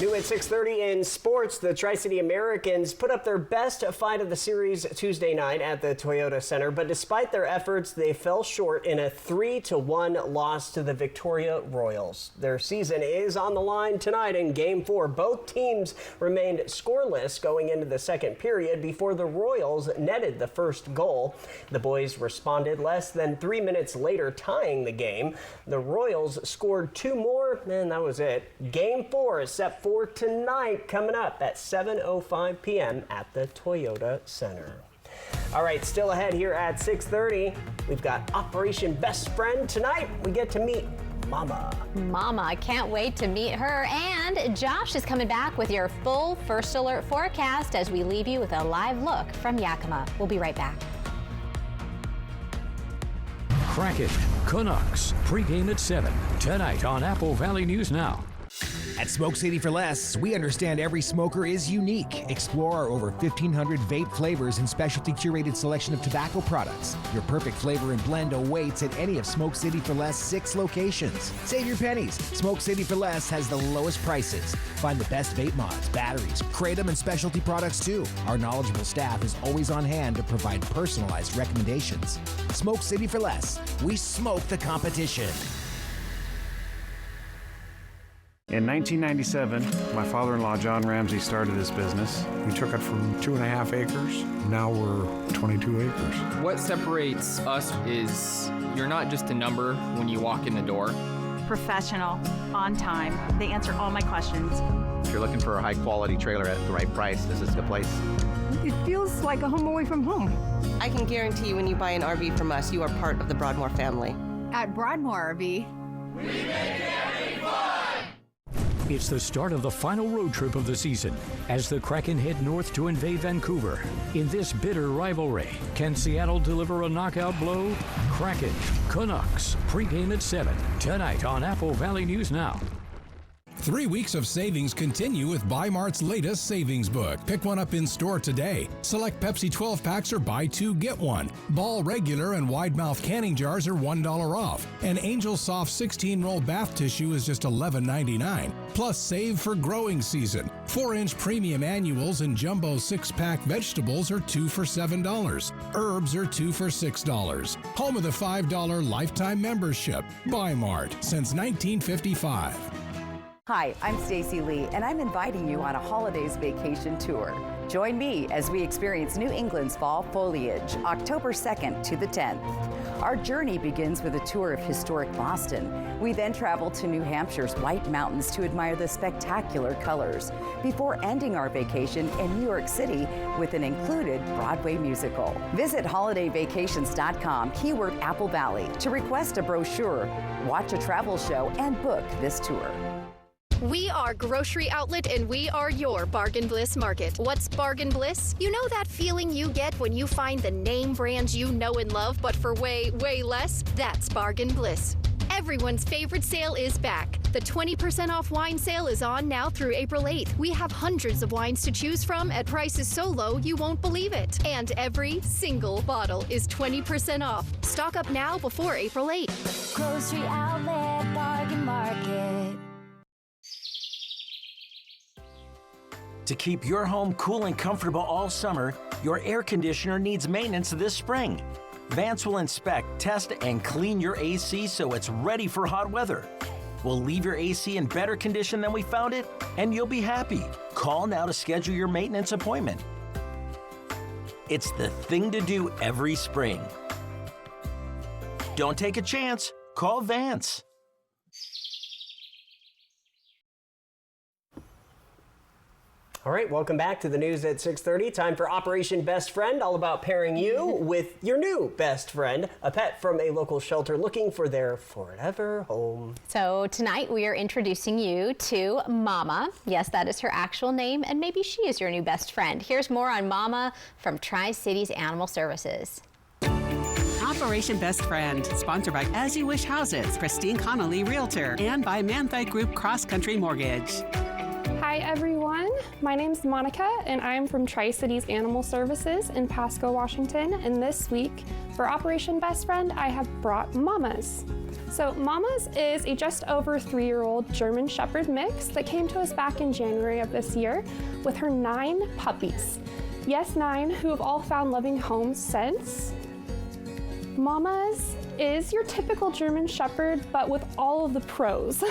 New at 6:30 in sports, the Tri-City Americans put up their best fight of the series Tuesday night at the Toyota Center, but despite their efforts, they fell short in a 3-1 loss to the Victoria Royals. Their season is on the line tonight in Game 4. Both teams remained scoreless going into the second period before the Royals netted the first goal. The boys responded less than 3 minutes later, tying the game. The Royals scored 2 more, and that was it. Game 4 is set for tonight, coming up at 7:05 p.m. at the Toyota Center. All right, still ahead here at 6:30, we've got Operation Best Friend. Tonight, we get to meet Mama. Mama, I can't wait to meet her. And Josh is coming back with your full First Alert forecast as we leave you with a live look from Yakima. We'll be right back. Kraken, Canucks, pregame at 7, tonight on Apple Valley News Now. At Smoke City for Less, we understand every smoker is unique. Explore our over 1,500 vape flavors and specialty curated selection of tobacco products. Your perfect flavor and blend awaits at any of Smoke City for Less 6 locations. Save your pennies. Smoke City for Less has the lowest prices. Find the best vape mods, batteries, kratom, and specialty products too. Our knowledgeable staff is always on hand to provide personalized recommendations. Smoke City for Less. We smoke the competition. In 1997, my father-in-law, John Ramsey, started this business. We took it from 2.5 acres. Now we're 22 acres. What separates us is you're not just a number when you walk in the door. Professional, on time. They answer all my questions. If you're looking for a high-quality trailer at the right price, this is the place. It feels like a home away from home. I can guarantee when you buy an RV from us, you are part of the Broadmoor family. At Broadmoor RV, we make camping fun! It's the start of the final road trip of the season as the Kraken head north to invade Vancouver. In this bitter rivalry, can Seattle deliver a knockout blow? Kraken, Canucks, pregame at 7, tonight on Apple Valley News Now. 3 weeks of savings continue with Buy Mart's latest savings book. Pick one up in store today. Select Pepsi 12 packs or buy 2, get 1. Ball regular and wide mouth canning jars are $1 off. And Angel Soft 16-roll bath tissue is just $11.99. Plus save for growing season. 4-inch premium annuals and jumbo 6-pack vegetables are 2 for $7. Herbs are 2 for $6. Home of the $5 lifetime membership. Buy Mart since 1955. Hi, I'm Stacy Lee, and I'm inviting you on a holidays vacation tour. Join me as we experience New England's fall foliage, October 2nd to the 10th. Our journey begins with a tour of historic Boston. We then travel to New Hampshire's White Mountains to admire the spectacular colors, before ending our vacation in New York City with an included Broadway musical. Visit holidayvacations.com, keyword Apple Valley, to request a brochure, watch a travel show, and book this tour. We are Grocery Outlet, and we are your Bargain Bliss Market. What's Bargain Bliss? You know that feeling you get when you find the name brands you know and love, but for way, way less? That's Bargain Bliss. Everyone's favorite sale is back. The 20% off wine sale is on now through April 8th. We have hundreds of wines to choose from at prices so low you won't believe it. And every single bottle is 20% off. Stock up now before April 8th. Grocery Outlet, Bargain Market. To keep your home cool and comfortable all summer, your air conditioner needs maintenance this spring. Vance will inspect, test, and clean your AC so it's ready for hot weather. We'll leave your AC in better condition than we found it, and you'll be happy. Call now to schedule your maintenance appointment. It's the thing to do every spring. Don't take a chance. Call Vance. All right, welcome back to the news at 6:30. Time for Operation Best Friend, all about pairing you with your new best friend, a pet from a local shelter looking for their forever home. So tonight we are introducing you to Mama. Yes, that is her actual name, and maybe she is your new best friend. Here's more on Mama from Tri-Cities Animal Services. Operation Best Friend, sponsored by As You Wish Houses, Christine Connolly Realtor, and by Manthite Group Cross Country Mortgage. Hi everyone, my name's Monica and I'm from Tri-Cities Animal Services in Pasco, Washington, and this week for Operation Best Friend I have brought Mama's. So Mama's is a just over 3-year-old German Shepherd mix that came to us back in January of this year with her 9 puppies. Yes, 9 who have all found loving homes since. Mama's is your typical German Shepherd but with all of the pros.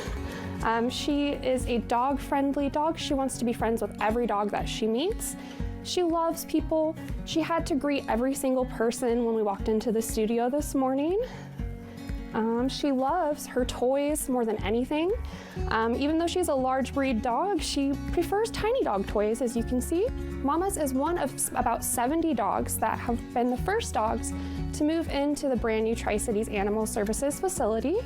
She is a dog-friendly dog. She wants to be friends with every dog that she meets. She loves people. She had to greet every single person when we walked into the studio this morning. She loves her toys more than anything. Even though she's a large breed dog, she prefers tiny dog toys, as you can see. Mama's is one of about 70 dogs that have been the first dogs to move into the brand new Tri-Cities Animal Services facility.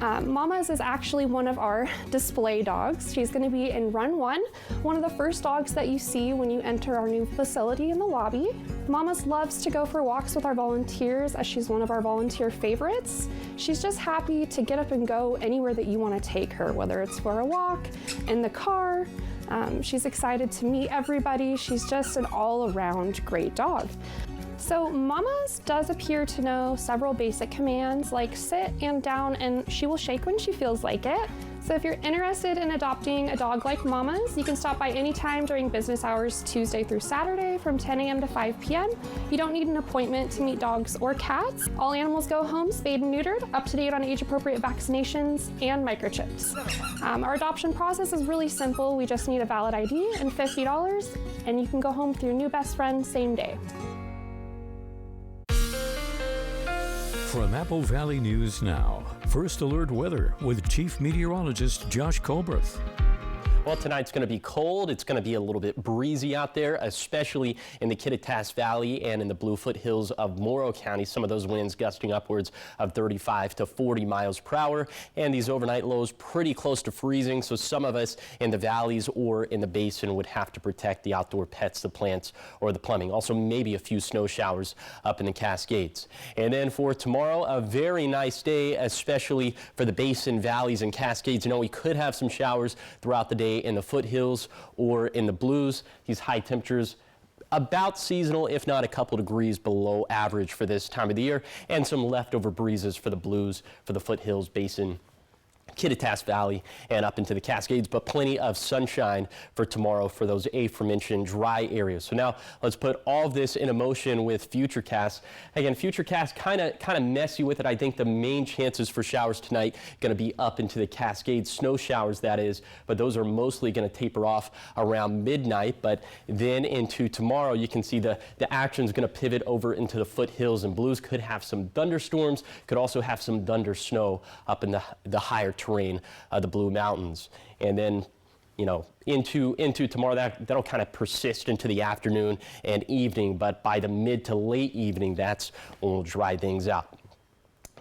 Mama's is actually one of our display dogs. She's going to be in Run 1, one of the first dogs that you see when you enter our new facility in the lobby. Mama's loves to go for walks with our volunteers as she's one of our volunteer favorites. She's just happy to get up and go anywhere that you want to take her, whether it's for a walk, in the car. She's excited to meet everybody. She's just an all-around great dog. So Mama's does appear to know several basic commands like sit and down, and she will shake when she feels like it. So if you're interested in adopting a dog like Mama's, you can stop by anytime during business hours Tuesday through Saturday from 10 a.m. to 5 p.m. You don't need an appointment to meet dogs or cats. All animals go home spayed and neutered, up to date on age-appropriate vaccinations and microchips. Our adoption process is really simple. We just need a valid ID and $50, and you can go home with your new best friend same day. From Apple Valley News Now, First Alert Weather with Chief Meteorologist Josh Colbreth. Well, tonight's going to be cold. It's going to be a little bit breezy out there, especially in the Kittitas Valley and in the Bluefoot Hills of Morrow County. Some of those winds gusting upwards of 35 to 40 miles per hour. And these overnight lows pretty close to freezing. So some of us in the valleys or in the basin would have to protect the outdoor pets, the plants, or the plumbing. Also, maybe a few snow showers up in the Cascades. And then for tomorrow, a very nice day, especially for the basin, valleys, and Cascades. You know, we could have some showers throughout the day in the foothills or in the blues. These high temperatures about seasonal, if not a couple degrees below average for this time of the year, and some leftover breezes for the blues, for the foothills, basin, Kittitas Valley, and up into the Cascades, but plenty of sunshine for tomorrow for those aforementioned dry areas. So now let's put all of this into motion with Futurecast. Again, Futurecast kind of messy with it. I think the main chances for showers tonight going to be up into the Cascades, snow showers that is, but those are mostly going to taper off around midnight. But then into tomorrow, you can see the action is going to pivot over into the foothills, and blues could have some thunderstorms, could also have some thunder snow up in the higher terrain, the Blue Mountains. And then, you know, into tomorrow, that'll kind of persist into the afternoon and evening, but by the mid to late evening, that's when we'll dry things out.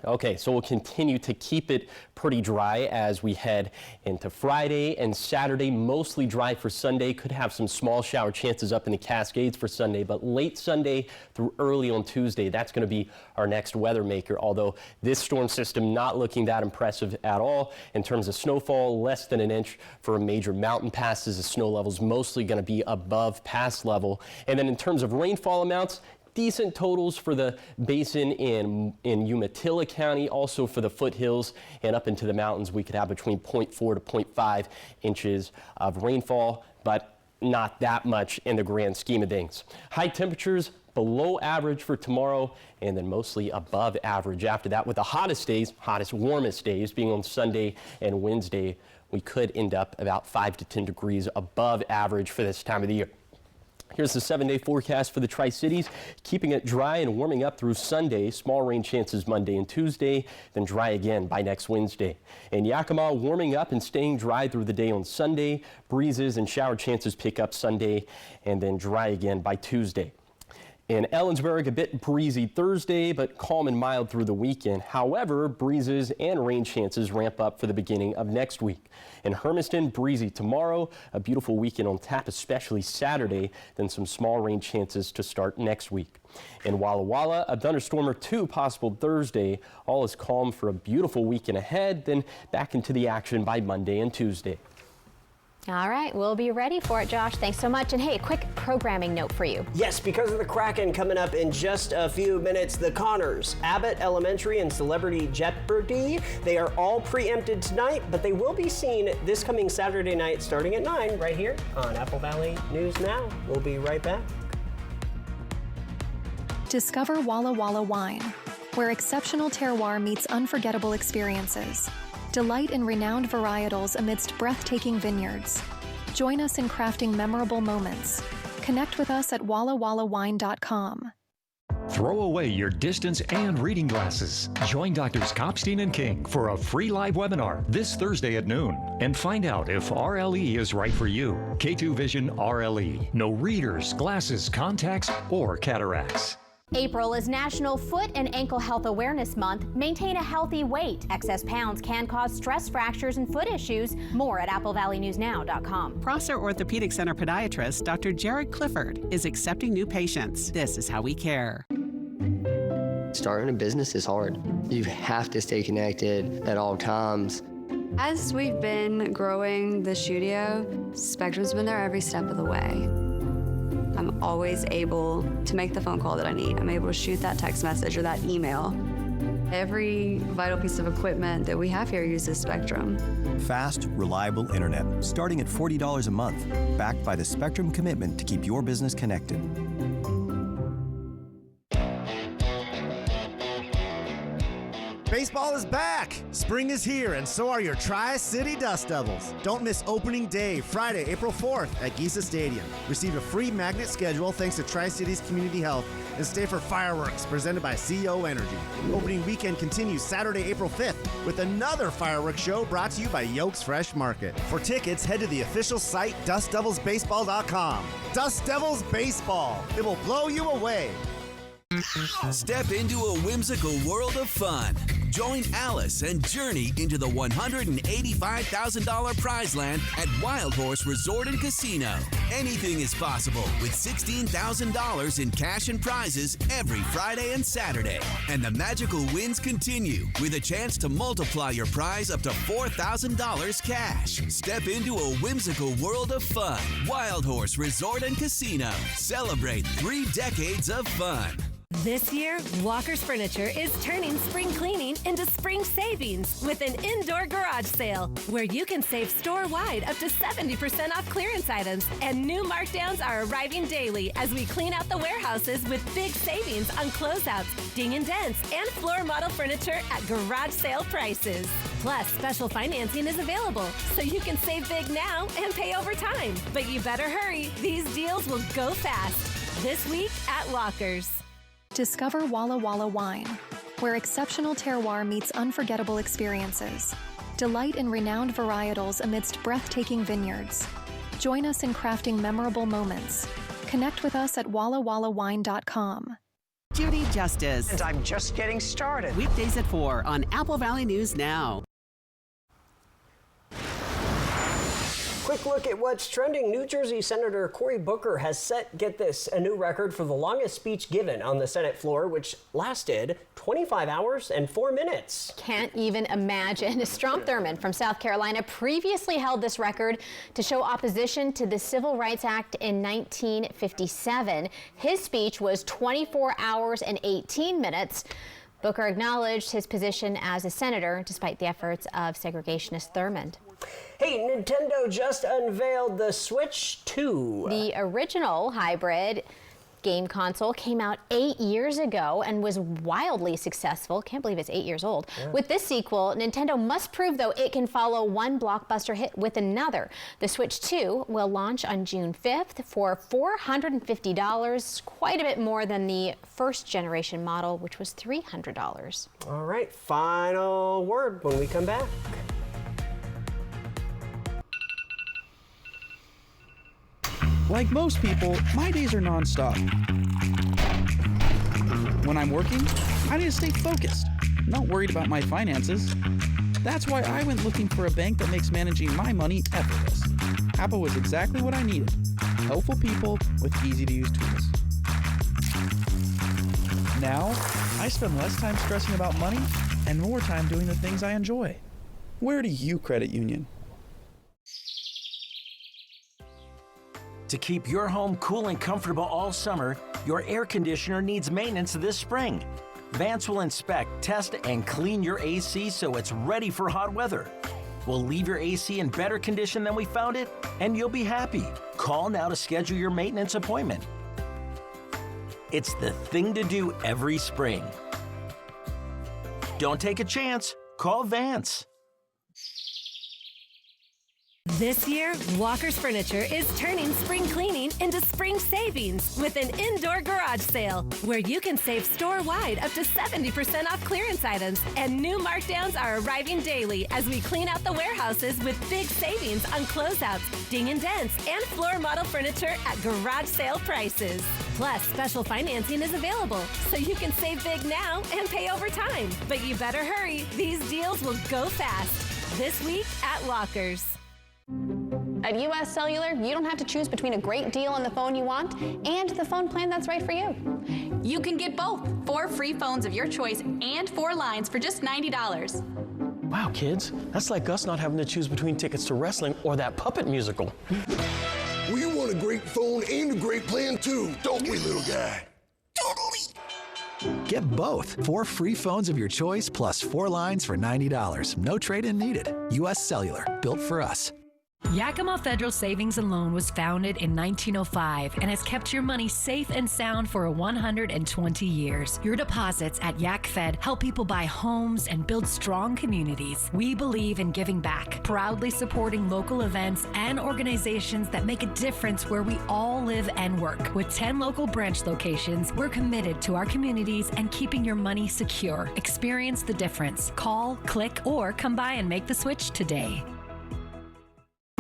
Okay, so we'll continue to keep it pretty dry as we head into Friday and Saturday. Mostly dry for Sunday. Could have some small shower chances up in the Cascades for Sunday, but late Sunday through early on Tuesday, that's going to be our next weather maker. Although this storm system not looking that impressive at all in terms of snowfall, less than an inch for major mountain passes. The snow level's mostly going to be above pass level. And then in terms of rainfall amounts, decent totals for the basin in Umatilla County, also for the foothills and up into the mountains. We could have between 0.4 to 0.5 inches of rainfall, but not that much in the grand scheme of things. High temperatures below average for tomorrow, and then mostly above average after that, with the hottest days, warmest days being on Sunday and Wednesday. We could end up about 5 to 10 degrees above average for this time of the year. Here's the 7-day forecast for the Tri-Cities, keeping it dry and warming up through Sunday. Small rain chances Monday and Tuesday, then dry again by next Wednesday. In Yakima, warming up and staying dry through the day on Sunday. Breezes and shower chances pick up Sunday and then dry again by Tuesday. In Ellensburg, a bit breezy Thursday, but calm and mild through the weekend. However, breezes and rain chances ramp up for the beginning of next week. In Hermiston, breezy tomorrow, a beautiful weekend on tap, especially Saturday, then some small rain chances to start next week. In Walla Walla, a thunderstorm or two possible Thursday. All is calm for a beautiful weekend ahead, then back into the action by Monday and Tuesday. All right, we'll be ready for it, Josh. Thanks so much. And hey, a quick programming note for you. Yes, because of the Kraken coming up in just a few minutes, the Connors, Abbott Elementary, and Celebrity Jeopardy, they are all preempted tonight, but they will be seen this coming Saturday night starting at 9 right here on Apple Valley News Now. We'll be right back. Discover Walla Walla Wine, where exceptional terroir meets unforgettable experiences. Delight in renowned varietals amidst breathtaking vineyards. Join us in crafting memorable moments. Connect with us at wallawallawine.com. Throw away your distance and reading glasses. Join Drs. Kopstein and King for a free live webinar this Thursday at noon and find out if RLE is right for you. K2 Vision RLE. No readers, glasses, contacts, or cataracts. April is National Foot and Ankle Health Awareness Month. Maintain a healthy weight. Excess pounds can cause stress fractures and foot issues. More at applevalleynewsnow.com. Prosser Orthopedic Center podiatrist Dr. Jared Clifford is accepting new patients. This is how we care. Starting a business is hard. You have to stay connected at all times. As we've been growing the studio, Spectrum's been there every step of the way. I'm always able to make the phone call that I need. I'm able to shoot that text message or that email. Every vital piece of equipment that we have here uses Spectrum. Fast, reliable internet, starting at $40 a month, backed by the Spectrum commitment to keep your business connected. Baseball is back! Spring is here, and so are your Tri-City Dust Devils. Don't miss opening day, Friday, April 4th at Giza Stadium. Receive a free magnet schedule thanks to Tri-Cities Community Health, and stay for fireworks presented by CO Energy. Opening weekend continues Saturday, April 5th with another fireworks show brought to you by Yolks Fresh Market. For tickets, head to the official site, DustDevilsBaseball.com. Dust Devils Baseball. It will blow you away. Step into a whimsical world of fun. Join Alice and Journey into the $185,000 prize land at Wild Horse Resort and Casino. Anything is possible with $16,000 in cash and prizes every Friday and Saturday. And the magical wins continue with a chance to multiply your prize up to $4,000 cash. Step into a whimsical world of fun. Wild Horse Resort and Casino. Celebrate 3 decades of fun. This year, Walker's Furniture is turning spring cleaning into spring savings with an indoor garage sale where you can save store-wide up to 70% off clearance items. And new markdowns are arriving daily as we clean out the warehouses with big savings on closeouts, ding and dents, and floor model furniture at garage sale prices. Plus, special financing is available, so you can save big now and pay over time. But you better hurry. These deals will go fast. This week at Walker's. Discover Walla Walla Wine, where exceptional terroir meets unforgettable experiences. Delight in renowned varietals amidst breathtaking vineyards. Join us in crafting memorable moments. Connect with us at wallawallawine.com. Judy Justice. And I'm just getting started. Weekdays at 4 on Apple Valley News Now. Quick look at what's trending. New Jersey Senator Cory Booker has set, get this, a new record for the longest speech given on the Senate floor, which lasted 25 hours and 4 minutes. Can't even imagine. Strom Thurmond from South Carolina previously held this record to show opposition to the Civil Rights Act in 1957. His speech was 24 hours and 18 minutes. Booker acknowledged his position as a senator despite the efforts of segregationist Thurmond. Hey, Nintendo just unveiled the Switch 2. The original hybrid game console came out 8 years ago and was wildly successful. Can't believe it's 8 years old. Yeah. With this sequel, Nintendo must prove, though, it can follow one blockbuster hit with another. The Switch 2 will launch on June 5th for $450, quite a bit more than the first generation model, which was $300. All right, final word when we come back. Like most people, my days are non-stop. When I'm working, I need to stay focused, not worried about my finances. That's why I went looking for a bank that makes managing my money effortless. Apple was exactly what I needed. Helpful people with easy-to-use tools. Now, I spend less time stressing about money and more time doing the things I enjoy. Where do you credit union? To keep your home cool and comfortable all summer, your air conditioner needs maintenance this spring. Vance will inspect, test, and clean your AC so it's ready for hot weather. We'll leave your AC in better condition than we found it, and you'll be happy. Call now to schedule your maintenance appointment. It's the thing to do every spring. Don't take a chance. Call Vance. This year, Walker's Furniture is turning spring cleaning into spring savings with an indoor garage sale where you can save store-wide up to 70% off clearance items, and new markdowns are arriving daily as we clean out the warehouses with big savings on closeouts, ding and dents, and floor model furniture at garage sale prices. Plus, special financing is available, so you can save big now and pay over time. But you better hurry. These deals will go fast. This week at Walker's. At US Cellular, you don't have to choose between a great deal on the phone you want and the phone plan that's right for you. You can get both. 4 free phones of your choice and 4 lines for just $90. Wow, kids, that's like us not having to choose between tickets to wrestling or that puppet musical. We want a great phone and a great plan too, don't we, little guy? Get both. 4 free phones of your choice plus 4 lines for $90. No trade-in needed. US Cellular, built for us. Yakima Federal Savings and Loan was founded in 1905 and has kept your money safe and sound for 120 years. Your deposits at YakFed help people buy homes and build strong communities. We believe in giving back, proudly supporting local events and organizations that make a difference where we all live and work. With 10 local branch locations, we're committed to our communities and keeping your money secure. Experience the difference. Call, click, or come by and make the switch today.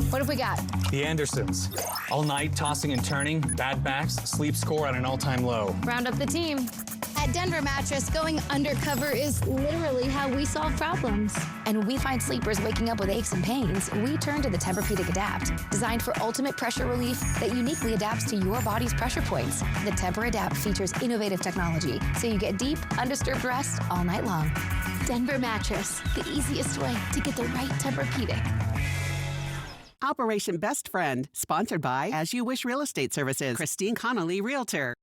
What have we got? The Andersons. All night, tossing and turning, bad backs, sleep score at an all-time low. Round up the team. At Denver Mattress, going undercover is literally how we solve problems. And we find sleepers waking up with aches and pains, we turn to the Tempur-Pedic Adapt, designed for ultimate pressure relief that uniquely adapts to your body's pressure points. The Tempur-Adapt features innovative technology, so you get deep, undisturbed rest all night long. Denver Mattress, the easiest way to get the right Tempur-Pedic. Operation Best Friend, sponsored by As You Wish Real Estate Services, Christine Connolly, Realtor.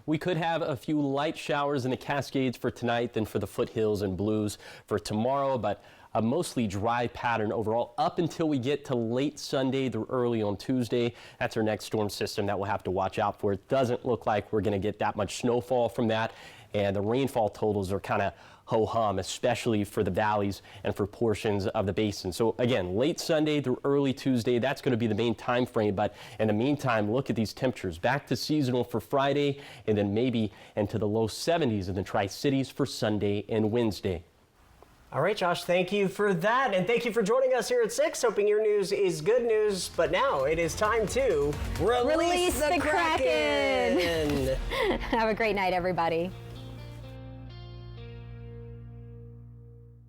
We could have a few light showers in the Cascades for tonight, then for the foothills and blues for tomorrow, but a mostly dry pattern overall up until we get to late Sunday through early on Tuesday. That's our next storm system that we'll have to watch out for. It doesn't look like we're going to get that much snowfall from that, and the rainfall totals are kind of ho-hum, especially for the valleys and for portions of the basin. So again, late Sunday through early Tuesday, that's going to be the main time frame. But in the meantime, look at these temperatures. Back to seasonal for Friday, and then maybe into the low 70s in the Tri-Cities for Sunday and Wednesday. All right, Josh, thank you for that. And thank you for joining us here at 6. Hoping your news is good news. But now it is time to release the Kraken. Have a great night, everybody.